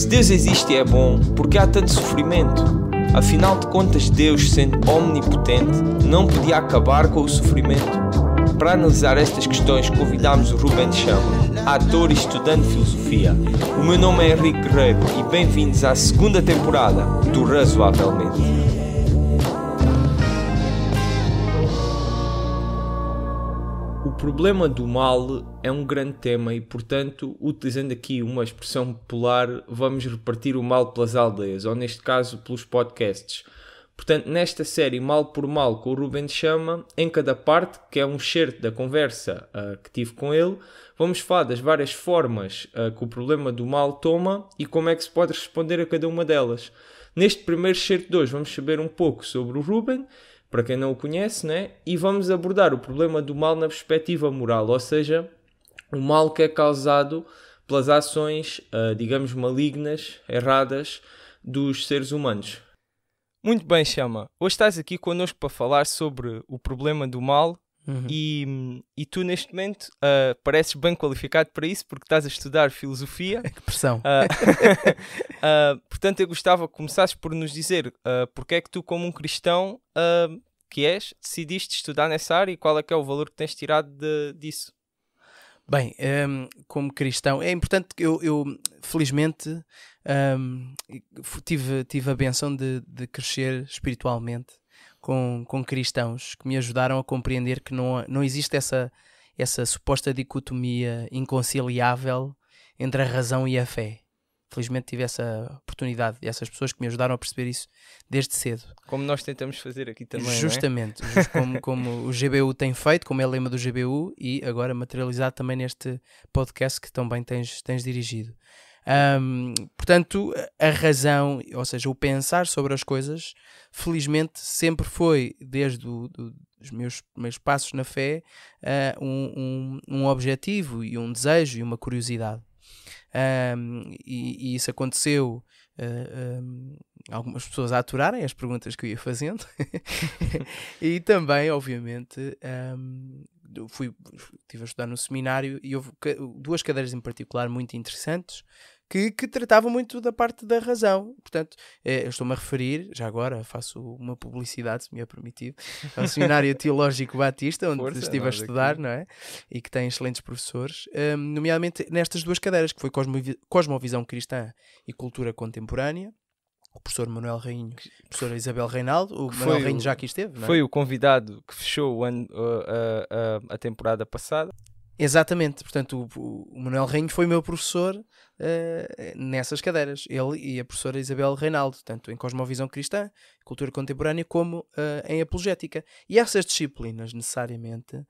Se Deus existe e é bom, por que há tanto sofrimento? Afinal de contas, Deus, sendo omnipotente, não podia acabar com o sofrimento? Para analisar estas questões, convidámos o Ruben Chama, ator e estudante de filosofia. O meu nome é Henrique Guerreiro e bem-vindos à segunda temporada do Razoavelmente. O problema do mal é um grande tema e, portanto, utilizando aqui uma expressão popular, vamos repartir o mal pelas aldeias, ou neste caso pelos podcasts. Portanto, nesta série Mal por Mal com o Ruben Chama, em cada parte, que é um excerto da conversa que tive com ele, vamos falar das várias formas que o problema do mal toma e como é que se pode responder a cada uma delas. Neste primeiro excerto de hoje vamos saber um pouco sobre o Ruben, para quem não o conhece, né? E vamos abordar o problema do mal na perspectiva moral, ou seja, o mal que é causado pelas ações, digamos, malignas, erradas dos seres humanos. Muito bem, Chama. Hoje estás aqui connosco para falar sobre o problema do mal e tu, neste momento, pareces bem qualificado para isso porque estás a estudar filosofia. Que pressão. Portanto, eu gostava que começasses por nos dizer porque é que tu, como um cristão que és, decidiste estudar nessa área e qual é que é o valor que tens tirado disso? Bem, como cristão, é importante que eu felizmente, tive a benção de crescer espiritualmente com cristãos que me ajudaram a compreender que não existe essa suposta dicotomia inconciliável entre a razão e a fé. Felizmente tive essa oportunidade e essas pessoas que me ajudaram a perceber isso desde cedo. Como nós tentamos fazer aqui também, justamente, não é? Como o GBU tem feito, como é lema do GBU e agora materializado também neste podcast que também tens dirigido. Portanto, a razão, ou seja, o pensar sobre as coisas, felizmente sempre foi, desde os meus passos na fé, um objetivo e um desejo e uma curiosidade. E isso aconteceu algumas pessoas a aturarem as perguntas que eu ia fazendo e também, obviamente, estive a estudar no seminário e houve duas cadeiras em particular muito interessantes que tratavam muito da parte da razão. Portanto, eu estou-me a referir, já agora faço uma publicidade, se me é permitido, ao Seminário Teológico Batista, onde estive a estudar, não é? E que tem excelentes professores, nomeadamente nestas duas cadeiras, que foi Cosmovisão Cristã e Cultura Contemporânea, o professor Manuel Rainho, a professora Isabel Reinaldo. O Manuel Rainho já aqui esteve, não é? Foi o convidado que fechou a temporada passada. Exatamente, portanto o Manuel Rainho foi meu professor nessas cadeiras, ele e a professora Isabel Reinaldo, tanto em Cosmovisão Cristã, Cultura Contemporânea, como em Apologética. E essas disciplinas, necessariamente,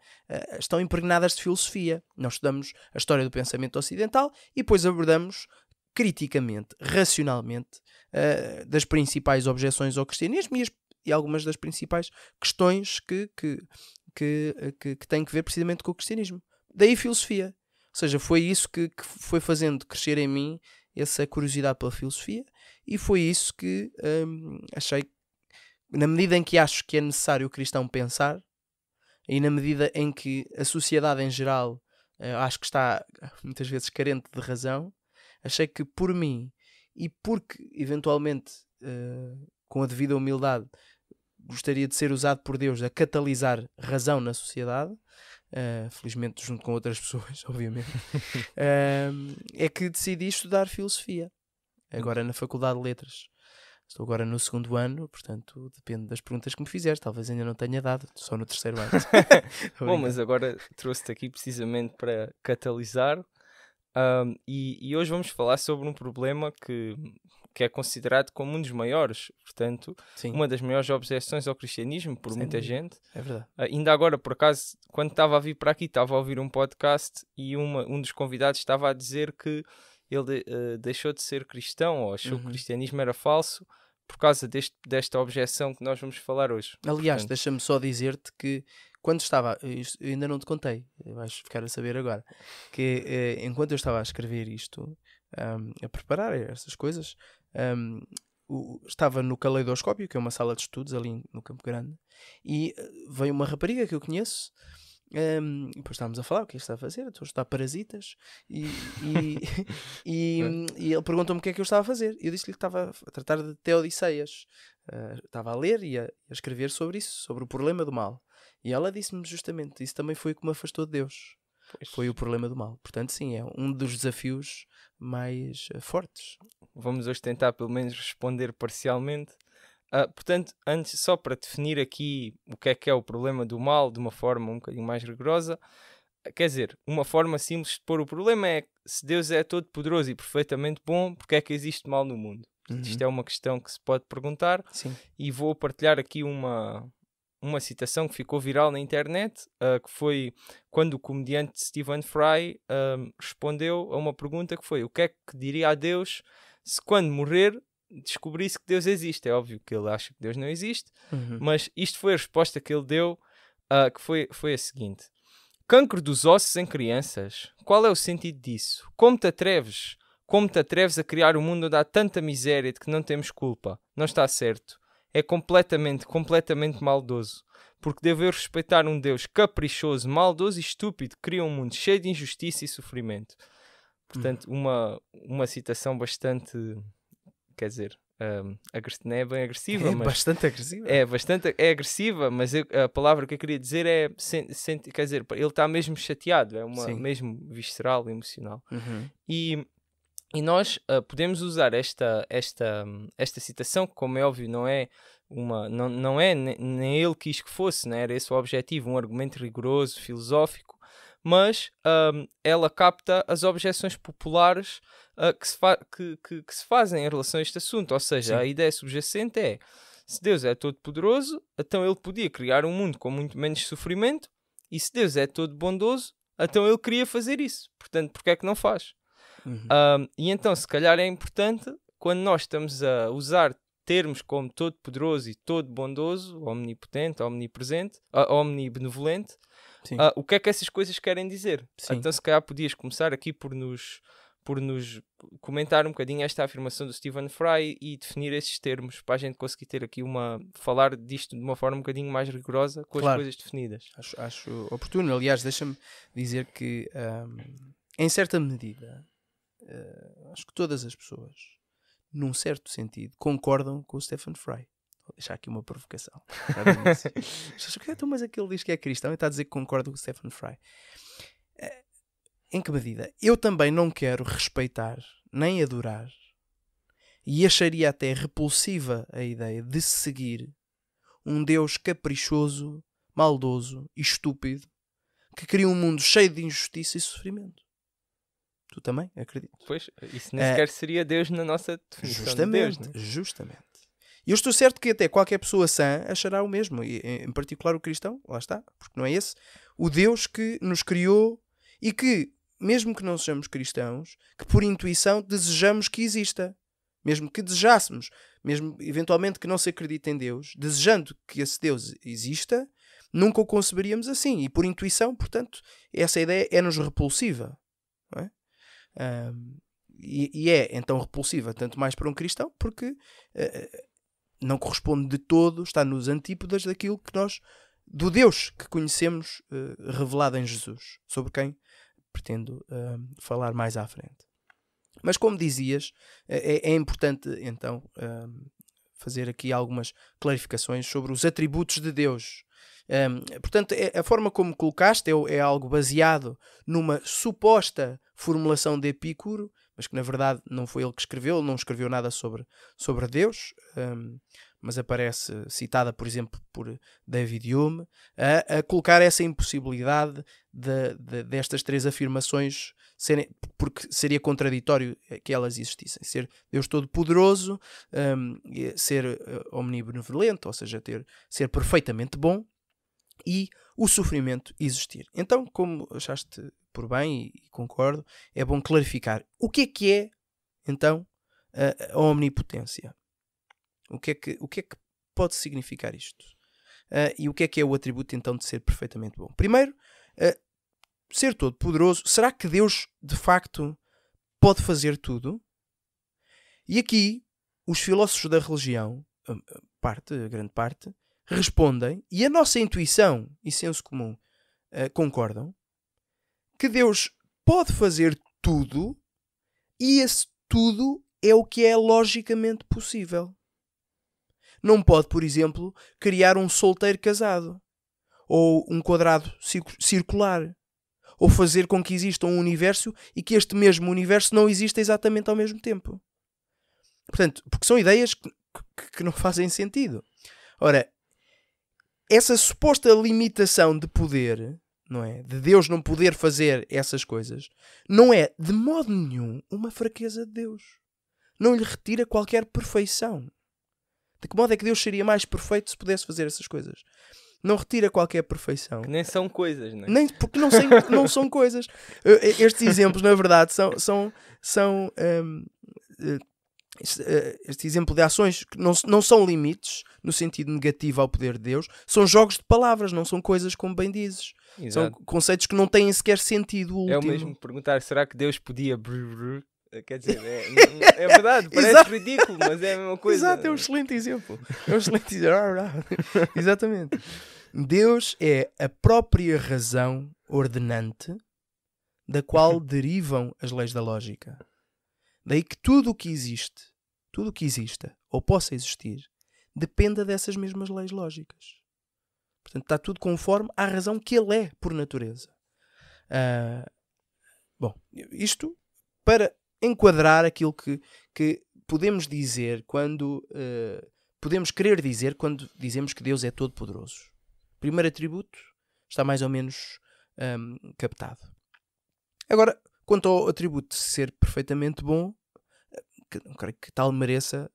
estão impregnadas de filosofia. Nós estudamos a história do pensamento ocidental e depois abordamos criticamente, racionalmente, das principais objeções ao cristianismo e algumas das principais questões que têm que ver precisamente com o cristianismo. Daí filosofia. Ou seja, foi isso que foi fazendo crescer em mim essa curiosidade pela filosofia e foi isso que achei, na medida em que acho que é necessário o cristão pensar e na medida em que a sociedade em geral acho que está muitas vezes carente de razão, achei que por mim e porque eventualmente com a devida humildade gostaria de ser usado por Deus a catalisar razão na sociedade, felizmente junto com outras pessoas, obviamente, é que decidi estudar filosofia agora na Faculdade de Letras. Estou agora no 2º ano, portanto depende das perguntas que me fizeste, talvez ainda não tenha dado, só no 3º ano. Bom, mas agora trouxe-te aqui precisamente para catalisar e hoje vamos falar sobre um problema que é considerado como um dos maiores, portanto, sim, uma das maiores objeções ao cristianismo por muita gente. É verdade. Ainda agora, por acaso, quando estava a vir para aqui, estava a ouvir um podcast e um dos convidados estava a dizer que ele deixou de ser cristão ou achou que o cristianismo era falso por causa desta objeção que nós vamos falar hoje. Aliás, deixa-me só dizer-te que quando estava, eu ainda não te contei, vais ficar a saber agora, que enquanto eu estava a escrever isto, a preparar essas coisas, estava no Caleidoscópio, que é uma sala de estudos ali no Campo Grande, e veio uma rapariga que eu conheço Depois estávamos a falar o que é que está a fazer, estou a estudar parasitas e ele perguntou-me o que é que eu estava a fazer. Eu disse-lhe que estava a tratar de Teodiceias. Estava a ler e a escrever sobre isso, sobre o problema do mal. E ela disse-me justamente, isso também foi o que me afastou de Deus. Foi o problema do mal. Portanto, sim, é um dos desafios mais fortes. Vamos hoje tentar pelo menos responder parcialmente. Portanto, antes, só para definir aqui o que é o problema do mal de uma forma um bocadinho mais rigorosa, quer dizer, uma forma simples de pôr o problema é se Deus é todo poderoso e perfeitamente bom, porque é que existe mal no mundo? Isto é uma questão que se pode perguntar. Sim. E vou partilhar aqui uma citação que ficou viral na internet, que foi quando o comediante Stephen Fry respondeu a uma pergunta que foi: o que é que diria a Deus se quando morrer descobrisse que Deus existe? É óbvio que ele acha que Deus não existe, mas isto foi a resposta que ele deu, que foi a seguinte: cancro dos ossos em crianças, qual é o sentido disso? Como te atreves a criar um mundo onde há tanta miséria de que não temos culpa? Não está certo. É completamente maldoso. Porque devo eu respeitar um Deus caprichoso, maldoso e estúpido que cria um mundo cheio de injustiça e sofrimento. Portanto, uma citação bastante, quer dizer, não é bem agressiva, mas bastante agressiva. É agressiva, mas a palavra que eu queria dizer é, quer dizer, ele está mesmo chateado, é mesmo visceral, emocional. E nós podemos usar esta citação, que, como é óbvio, não é nem ele quis que fosse, né? Era esse o objetivo, um argumento rigoroso, filosófico, mas ela capta as objeções populares que se fazem em relação a este assunto. Ou seja, a ideia subjacente é: se Deus é todo poderoso, então ele podia criar um mundo com muito menos sofrimento, e se Deus é todo bondoso, então ele queria fazer isso. Portanto, porque é que não faz? E então, se calhar é importante, quando nós estamos a usar termos como todo poderoso e todo bondoso, omnipotente, omnipresente, omnibenevolente, o que é que essas coisas querem dizer? Então, se calhar podias começar aqui por nos comentar um bocadinho esta afirmação do Stephen Fry e definir esses termos, para a gente conseguir ter aqui falar disto de uma forma um bocadinho mais rigorosa, com as coisas definidas. Acho oportuno. Aliás, deixa-me dizer que, em certa medida, acho que todas as pessoas, num certo sentido, concordam com o Stephen Fry. Vou deixar aqui uma provocação. Mas aquele diz que é cristão e está a dizer que concorda com o Stephen Fry. Em que medida? Eu também não quero respeitar nem adorar, e acharia até repulsiva a ideia de seguir um Deus caprichoso, maldoso e estúpido que cria um mundo cheio de injustiça e sofrimento. Tu também, acredito. Pois, isso nem sequer seria Deus na nossa definição de Deus, né? Justamente. E eu estou certo que até qualquer pessoa sã achará o mesmo, e em particular o cristão, lá está, porque não é esse o Deus que nos criou e que, mesmo que não sejamos cristãos, que por intuição desejamos que exista. Mesmo que desejássemos, mesmo eventualmente que não se acredite em Deus, desejando que esse Deus exista, nunca o conceberíamos assim. E por intuição, portanto, essa ideia é-nos repulsiva. Não é? E é então repulsiva, tanto mais para um cristão, porque não corresponde de todo, está nos antípodas daquilo que do Deus que conhecemos revelado em Jesus, sobre quem pretendo falar mais à frente. Mas como dizias, é importante então fazer aqui algumas clarificações sobre os atributos de Deus. Portanto, a forma como colocaste é algo baseado numa suposta formulação de Epicuro, mas que na verdade não foi ele que escreveu, ele não escreveu nada sobre Deus, mas aparece citada, por exemplo, por David Hume, a colocar essa impossibilidade destas três afirmações serem, porque seria contraditório que elas existissem. Ser Deus todo-poderoso, ser omnibenevolente, ou seja, ser perfeitamente bom, e o sofrimento existir. Então, como achaste por bem, e concordo, é bom clarificar o que é então a omnipotência. O que é que pode significar isto? E o que é o atributo então de ser perfeitamente bom? Primeiro, ser todo poderoso. Será que Deus de facto pode fazer tudo? E aqui os filósofos da religião, a grande parte, respondem, e a nossa intuição e senso comum concordam que Deus pode fazer tudo e esse tudo é o que é logicamente possível. Não pode, por exemplo, criar um solteiro casado, ou um quadrado circular, ou fazer com que exista um universo e que este mesmo universo não exista exatamente ao mesmo tempo. Portanto, porque são ideias que não fazem sentido. Ora, essa suposta limitação de poder, não é? De Deus não poder fazer essas coisas, não é de modo nenhum uma fraqueza de Deus. Não lhe retira qualquer perfeição. De que modo é que Deus seria mais perfeito se pudesse fazer essas coisas? Não retira qualquer perfeição. Que nem são coisas, não é? Nem, porque não são coisas. Estes exemplos, na verdade, este exemplo de ações que não são limites no sentido negativo ao poder de Deus, são jogos de palavras, não são coisas como bem dizes. Exato. São conceitos que não têm sequer sentido último. É o mesmo perguntar, será que Deus podia... Quer dizer, é verdade, parece ridículo, mas é a mesma coisa. Exato, é um excelente exemplo. Exatamente. Deus é a própria razão ordenante da qual derivam as leis da lógica. Daí que tudo o que existe, tudo o que exista ou possa existir, dependa dessas mesmas leis lógicas. Portanto, está tudo conforme à razão que ele é, por natureza. Bom, isto para enquadrar aquilo que podemos dizer quando podemos querer dizer quando dizemos que Deus é todo-poderoso. O primeiro atributo está mais ou menos captado. Agora, quanto ao atributo de ser perfeitamente bom, não creio que tal mereça,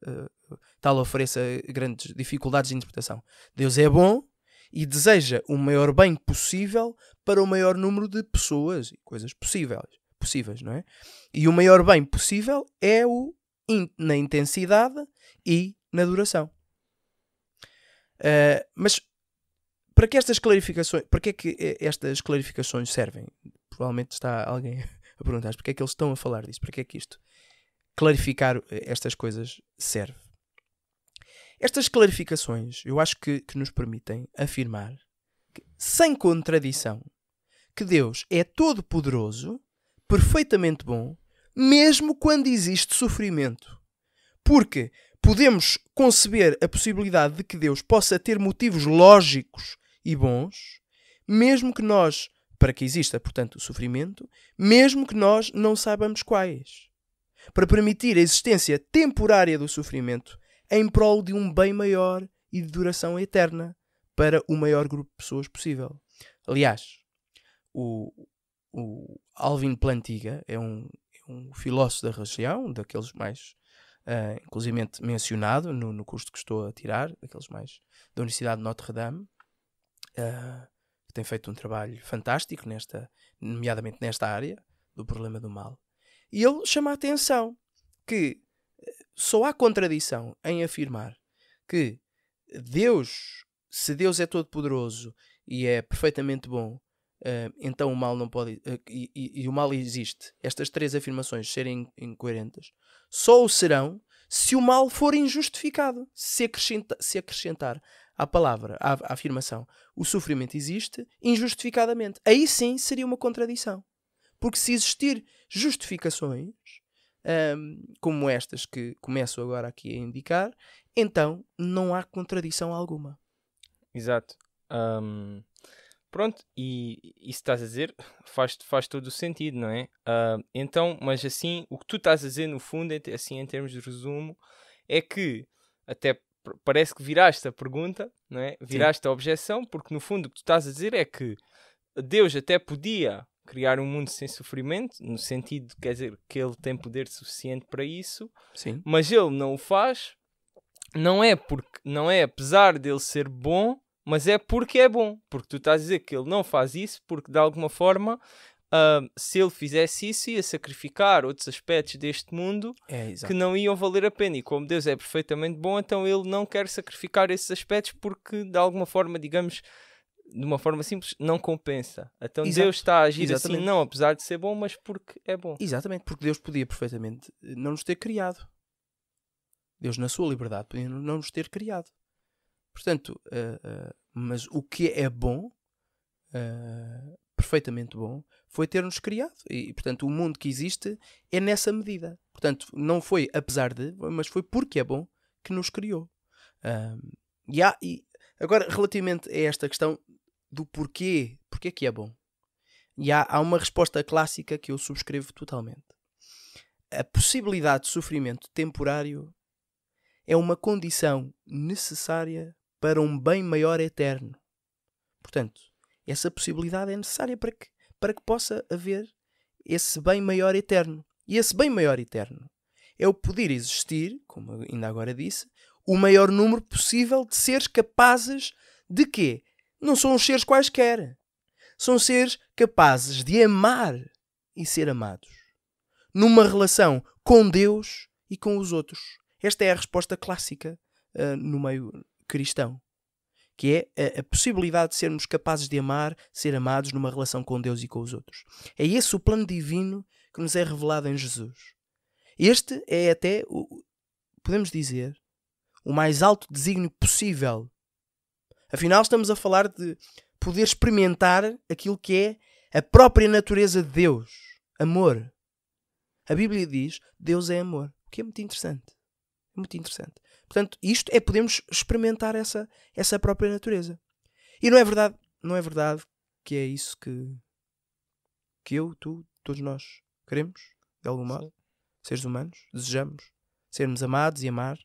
tal ofereça grandes dificuldades de interpretação. Deus é bom e deseja o maior bem possível para o maior número de pessoas e coisas possíveis, não é? E o maior bem possível é na intensidade e na duração. Mas para que estas clarificações servem? Provavelmente está alguém a perguntar porque é que eles estão a falar disso, porque é que isto clarificar estas coisas serve. Estas clarificações eu acho que nos permitem afirmar que, sem contradição, que Deus é todo poderoso, perfeitamente bom, mesmo quando existe sofrimento. Porque podemos conceber a possibilidade de que Deus possa ter motivos lógicos e bons, mesmo que nós, para que exista, portanto, o sofrimento, mesmo que nós não saibamos quais. Para permitir a existência temporária do sofrimento em prol de um bem maior e de duração eterna para o maior grupo de pessoas possível. Aliás, o Alvin Plantinga é um filósofo da religião, daqueles mais inclusivamente mencionado no curso que estou a tirar, daqueles mais da Universidade de Notre Dame, que tem feito um trabalho fantástico, nomeadamente nesta área do problema do mal. E ele chama a atenção que só há contradição em afirmar que se Deus é todo poderoso e é perfeitamente bom, então o mal não pode e o mal existe. Estas três afirmações serem incoerentes só o serão se o mal for injustificado. Se acrescentar à palavra, à afirmação, o sofrimento existe injustificadamente, aí sim seria uma contradição. Porque se existir justificações como estas que começo agora aqui a indicar, então não há contradição alguma. Exato. Pronto, e isso estás a dizer faz todo o sentido, não é? Então, mas assim, o que tu estás a dizer no fundo, assim em termos de resumo, é que até parece que viraste a pergunta, não é? Viraste Sim. a objeção, porque no fundo o que tu estás a dizer é que Deus até podia criar um mundo sem sofrimento, no sentido, quer dizer, que ele tem poder suficiente para isso, Sim. mas ele não o faz, não é apesar dele ser bom, mas é porque é bom, porque tu estás a dizer que ele não faz isso, porque de alguma forma, se ele fizesse isso, ia sacrificar outros aspectos deste mundo que não iam valer a pena, e como Deus é perfeitamente bom, então ele não quer sacrificar esses aspectos porque de alguma forma, digamos, de uma forma simples, não compensa. Então Deus está a agir assim, não apesar de ser bom, mas porque é bom. Exatamente, porque Deus podia perfeitamente não nos ter criado. Deus, na sua liberdade, podia não nos ter criado. Portanto, mas o que é bom perfeitamente bom, foi ter-nos criado. E, portanto, o mundo que existe é nessa medida. Portanto, não foi apesar de, mas foi porque é bom que nos criou. E agora, relativamente a esta questão do porquê que é bom, e há uma resposta clássica que eu subscrevo totalmente. A possibilidade de sofrimento temporário é uma condição necessária para um bem maior eterno. Portanto, essa possibilidade é necessária para que possa haver esse bem maior eterno. E esse bem maior eterno é o poder existir, como ainda agora disse, o maior número possível de seres capazes de quê? Não são os seres quaisquer. São seres capazes de amar e ser amados. Numa relação com Deus e com os outros. Esta é a resposta clássica no meio cristão. Que é a possibilidade de sermos capazes de amar, ser amados numa relação com Deus e com os outros. É esse o plano divino que nos é revelado em Jesus. Este é até, podemos dizer, o mais alto desígnio possível. Afinal, estamos a falar de poder experimentar aquilo que é a própria natureza de Deus. Amor. A Bíblia diz, Deus é amor. O que é muito interessante. É muito interessante. Portanto, isto é podermos experimentar essa própria natureza. E não é verdade que é isso que eu, tu, todos nós queremos, de algum modo, seres humanos, desejamos, sermos amados e amar.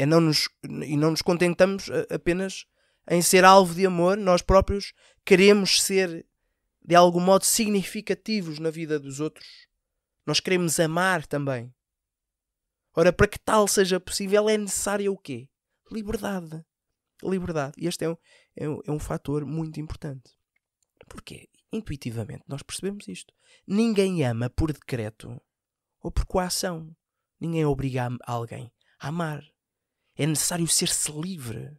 Não nos contentamos apenas em ser alvo de amor, nós próprios queremos ser, de algum modo, significativos na vida dos outros. Nós queremos amar também. Ora, para que tal seja possível é necessária o quê? Liberdade. Liberdade. E este é um fator muito importante. Porque, intuitivamente, nós percebemos isto. Ninguém ama por decreto ou por coação. Ninguém obriga alguém a amar. É necessário ser-se livre.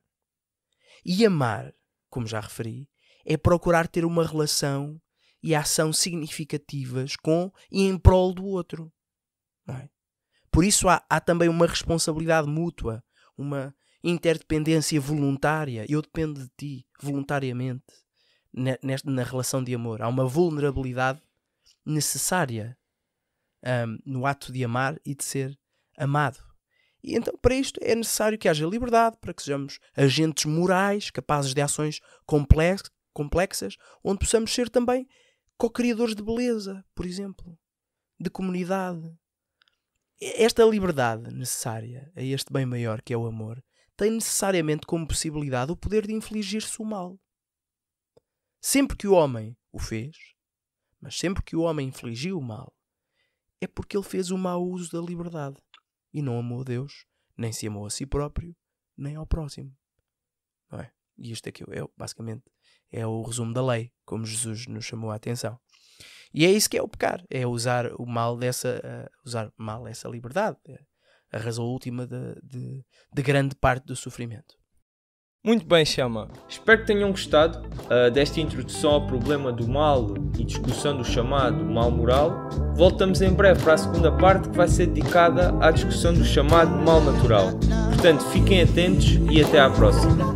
E amar, como já referi, é procurar ter uma relação e ação significativas com e em prol do outro. Não é? Por isso há também uma responsabilidade mútua, uma interdependência voluntária. Eu dependo de ti, voluntariamente, na relação de amor. Há uma vulnerabilidade necessária no ato de amar e de ser amado. E então, para isto, é necessário que haja liberdade, para que sejamos agentes morais, capazes de ações complexas, onde possamos ser também co-criadores de beleza, por exemplo, de comunidade. Esta liberdade necessária a este bem maior que é o amor tem necessariamente como possibilidade o poder de infligir-se o mal. Sempre que o homem o fez, mas sempre que o homem infligiu o mal, é porque ele fez o mau uso da liberdade e não amou a Deus, nem se amou a si próprio, nem ao próximo. Não é? E isto aqui basicamente é o resumo da lei, como Jesus nos chamou a atenção. E é isso que é o pecar, é usar mal essa liberdade, a razão última de grande parte do sofrimento. Muito bem, Chama. Espero que tenham gostado desta introdução ao problema do mal e discussão do chamado mal moral. Voltamos em breve para a segunda parte, que vai ser dedicada à discussão do chamado mal natural. Portanto, fiquem atentos e até à próxima.